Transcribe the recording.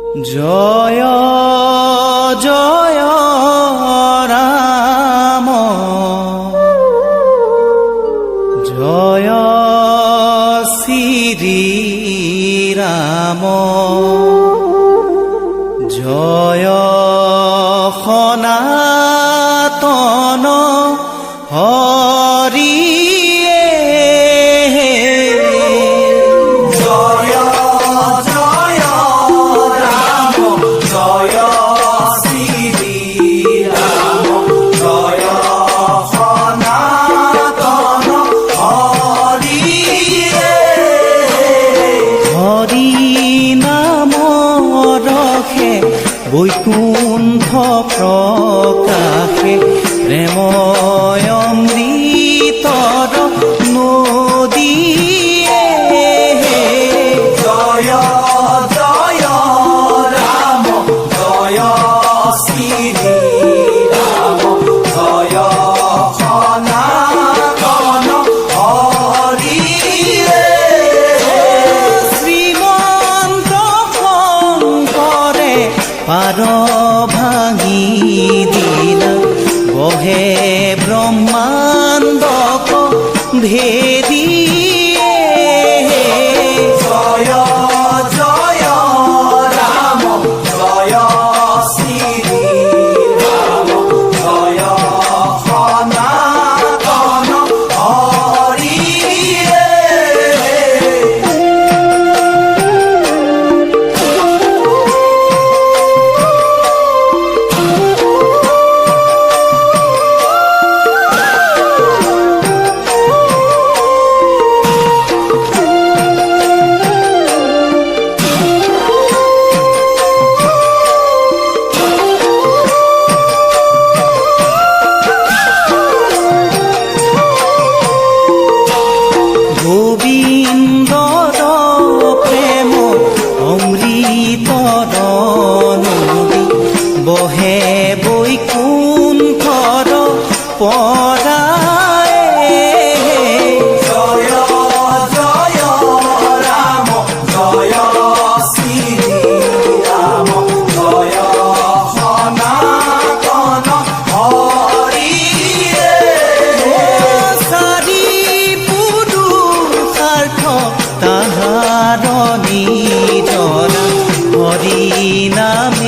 জয় জয় ৰাম জয় শ্ৰী ৰাম জয় সনাতন হৰি বৈকুণ্ঠ প্ৰকাশে প্ৰেময় অমৃতৰ নদীয়ে জয় জয় ৰাম জয় শ্ৰী ৰাম জয় সনাতন হৰিয়ে শ্ৰীমন্ত শংকৰে পাৰ ভাঙি দিলা বহে ব্ৰহ্মাণ্ডক ভেদিয়ে জয় জয় ৰাম জয় শ্ৰী ৰাম জয় সনাতন হৰিয়ে গোবিন্দৰ প্ৰেম অমৃতৰ নদী বহে বৈকুণ্ঠৰ পৰাই জয় জয় ৰাম জয় শ্ৰী ৰাম জয় সনাতন হৰিয়ে চাৰি তাহাৰ নিজৰা হৰি নাম